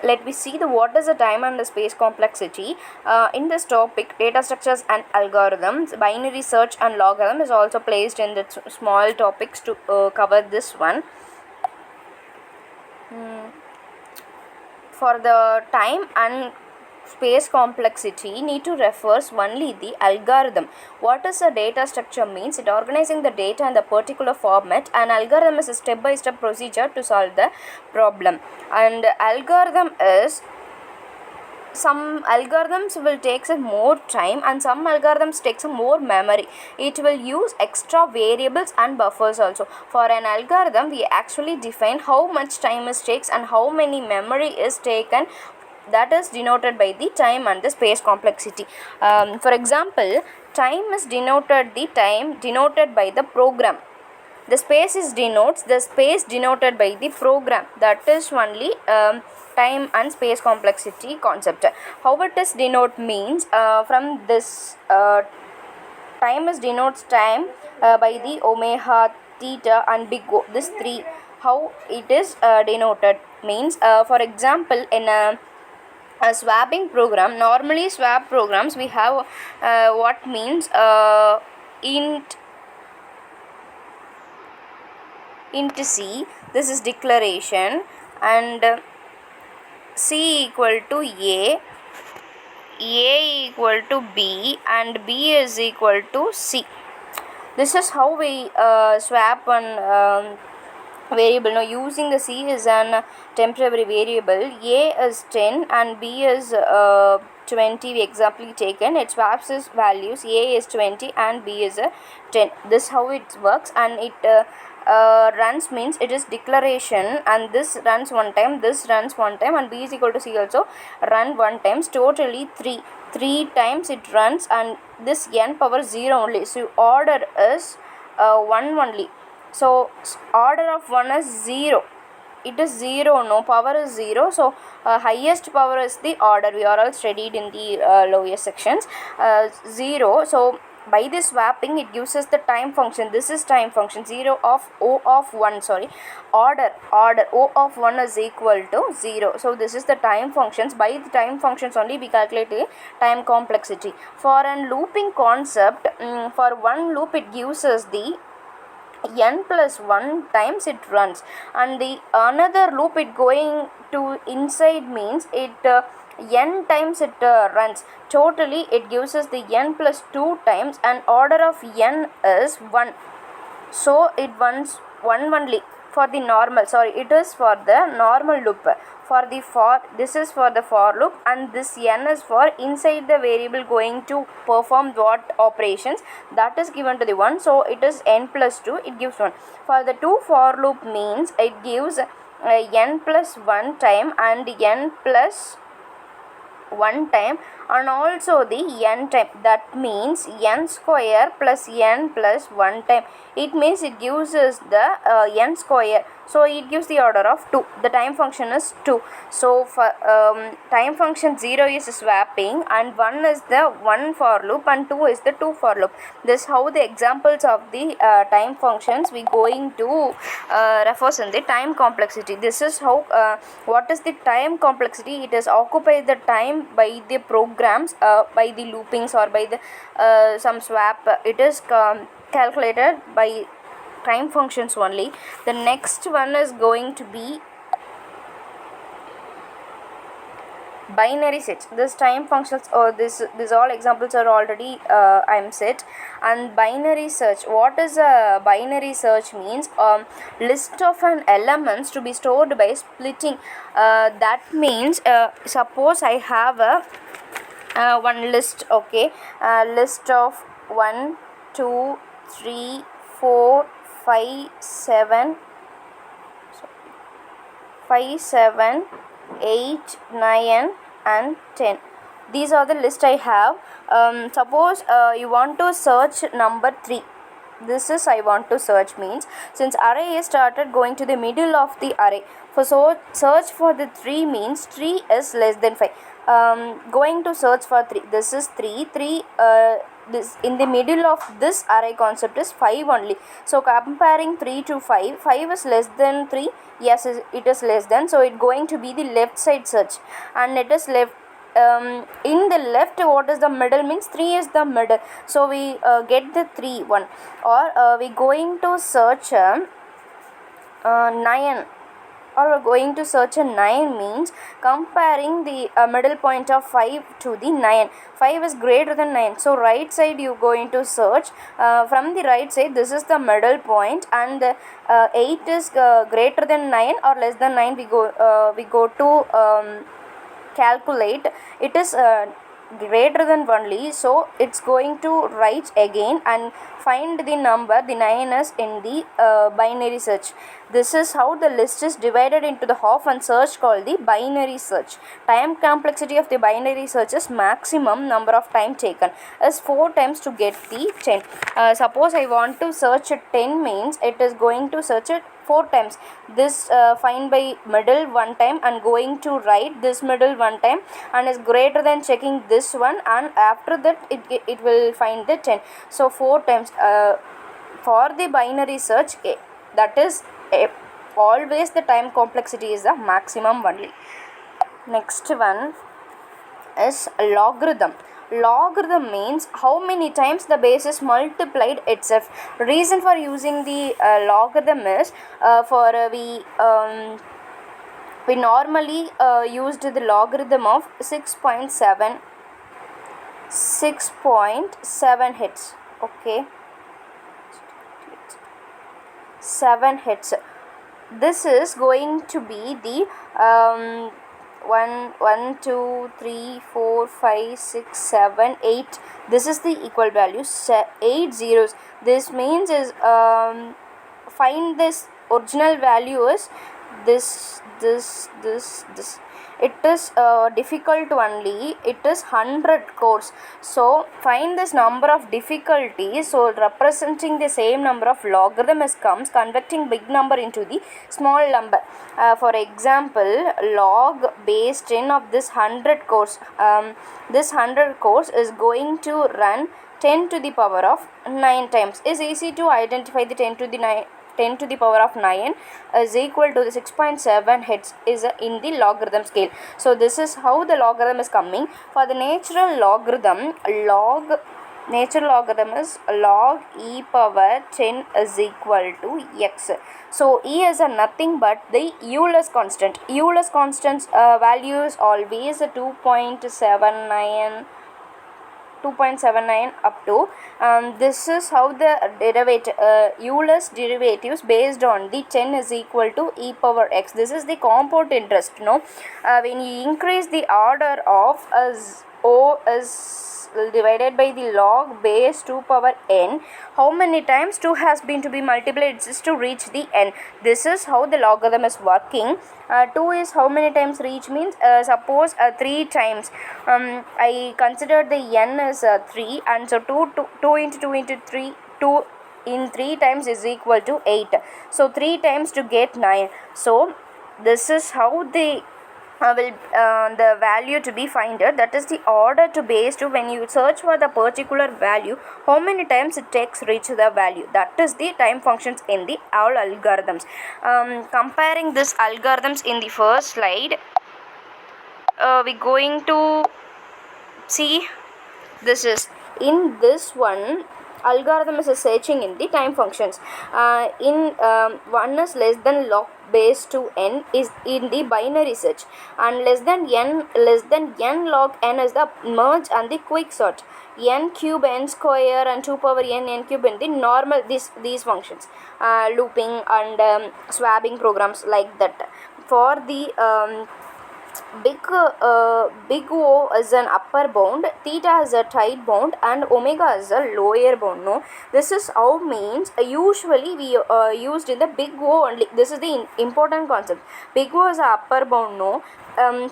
let me see the what is the time and the space complexity. In this topic, data structures and algorithms, binary search and logarithm is also placed in the small topics to cover this one. For the time and space complexity, need to refers only the algorithm. What is a data structure means? It organizing the data in the particular format. An algorithm is a step-by-step procedure to solve the problem. And algorithm is, some algorithms will take some more time and some algorithms take some more memory. It will use extra variables and buffers also. For an algorithm, we actually define how much time it takes and how many memory is taken. That is denoted by the time and the space complexity. For example, time is denoted by the program. The space is denotes the space denoted by the program. That is only time and space complexity concept. How it is denote means, from this time is denotes time by the omega, theta and big O. This three, how it is denoted means, for example, in a swapping program, normally swap programs we have what means int C, this is declaration, and C equal to A equal to B, and B is equal to C. This is how we swap one variable. Now using the C is an temporary variable, A is 10 and B is 20 we example taken. It swaps its values, A is 20 and B is 10. This how it works, and it runs means it is declaration, and this runs one time, this runs one time, and B is equal to C also run one times, totally three times it runs, and this n power 0 only. So order is 1 only. So order of 1 is 0. It is 0, no, power is 0. So highest power is the order. We are all studied in the lower sections. 0. So by this swapping, it gives us the time function. This is time function. 0 of O of 1, sorry, order O of 1 is equal to 0. So this is the time functions. By the time functions only we calculate the time complexity. For a looping concept, for one loop it gives us the n plus 1 times it runs, and the another loop it going to inside means it n times it runs. Totally it gives us the n plus 2 times, and order of n is 1. So it runs 1 only. For the normal, sorry, it is for the normal loop. For the for, this is for the for loop, and this n is for inside the variable going to perform what operations, that is given to the 1. So it is n plus 2, it gives 1. For the 2 for loop means it gives n plus 1 time and n plus 1 time, and also the n time. That means n square plus n plus 1 time. It means it gives us the n square. So it gives the order of 2. The time function is 2. So for time function 0 is swapping, and 1 is the 1 for loop, and 2 is the 2 for loop. This how the examples of the time functions we going to refers in the time complexity. This is how what is the time complexity? It is occupied the time by the programs, by the loopings or by the some swap. It is calculated by time functions only. The next one is going to be binary search. This time functions, or this all examples are already I am set. And binary search, what is a binary search means? List of an elements to be stored by splitting. That means suppose I have a one list, okay, list of 1 2 3 4 5 7 8 9 and 10. These are the list I have. Suppose you want to search number 3. This is I want to search means, since array is started going to the middle of the array. For so search for the 3 means 3 is less than 5. Going to search for 3. This is 3. this in the middle of this array concept is 5 only. So comparing 3 to 5, 5 is less than 3, yes it is less than, so it going to be the left side search, and it is left in the left. What is the middle means 3 is the middle, so we get the 3 1, or we going to search 9, or we're going to search a 9 means comparing the middle point of 5 to the 9. 5 is greater than 9, so right side you going to search from the right side, this is the middle point, and the 8 is greater than 9 or less than 9. We go to calculate, it is greater than only, so it's going to write again and find the number, the 9 is in the binary search. This is how the list is divided into the half and search called the binary search. Time complexity of the binary search is maximum number of time taken is 4 times to get the 10. Suppose I want to search 10 means it is going to search it 4 times. This find by middle one time and going to right this middle one time, and is greater than checking this one, and after that it will find the 10. So 4 times for the binary search, that is always the time complexity is the maximum only. Next one is logarithm. Logarithm means how many times the base is multiplied itself. Reason for using the logarithm is we normally used the logarithm of 6.7 hits. Okay, 7 hits. This is going to be the 1 2 3 4 5 6 7 8. This is the equal value, 8 zeros. This means is find this original value is this. It is difficult only, it is 100 crores. So find this number of difficulties, so representing the same number of logarithm is comes converting big number into the small number. For example, log base 10 of this 100 crores, this 100 crores is going to run 10 to the power of 9 times. Is easy to identify the 10 to the power of 9 is equal to the 6.7 hits is in the logarithm scale. So this is how the logarithm is coming. For the natural logarithm, natural logarithm is log e power 10 is equal to x. So e is nothing but the Euler's constant. Euler's constant's value is always 2.79 up to this is how the derivative Euler's derivatives based on the 10 is equal to e power x. This is the compound interest. When you increase the order of O is divided by the log base 2 power n, how many times 2 has been to be multiplied just to reach the n. This is how the logarithm is working. 2 is how many times reach means suppose 3 times. I considered the n is 3, and so 2 into 2 into 3, 2 in 3 times is equal to 8. So 3 times to get 9. So this is how the value to be finded, that is the order to base to when you search for the particular value, how many times it takes reach the value. That is the time functions in the all algorithms. Comparing this algorithms in the first slide, we going to see this is in this one algorithm is searching in the time functions. In 1 is less than log base to n is in the binary search, and less than n log n is the merge and the quick sort. N cube n square and 2 power n cube in the normal these functions, looping and swapping programs like that. For the big O is an upper bound, theta is a tight bound, and omega is a lower bound. This is how means usually we used in the big O only. This is the important concept. Big O is a upper bound.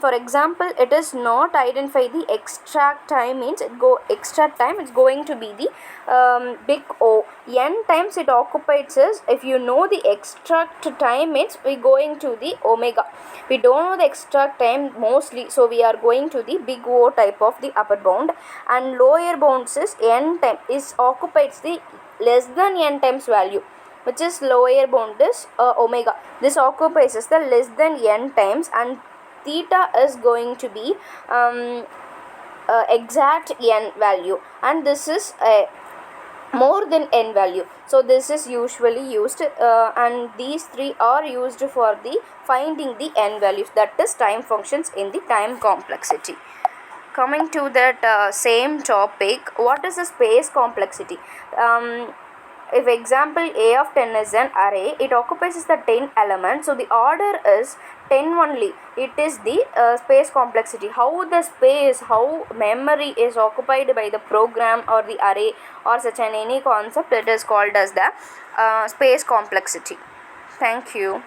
For example, it is not identify the extract time means extract time, it's going to be the big O. n times it occupies is, if you know the extract time, means we going to the omega. We don't know the extract time mostly, so we are going to the big O type of the upper bound, and lower bounds is n time is occupies the less than n times value, which is lower bound is omega. This occupies is the less than n times, and theta is going to be exact n value, and this is more than n value. So this is usually used, and these three are used for the finding the n values, that is time functions in the time complexity. Coming to that same topic, what is the space complexity? If example A of 10 is an array, it occupies the 10 elements, so the order is 10 only. It is the space complexity. How the space, how memory is occupied by the program or the array or such an any concept, it is called as the space complexity. Thank you.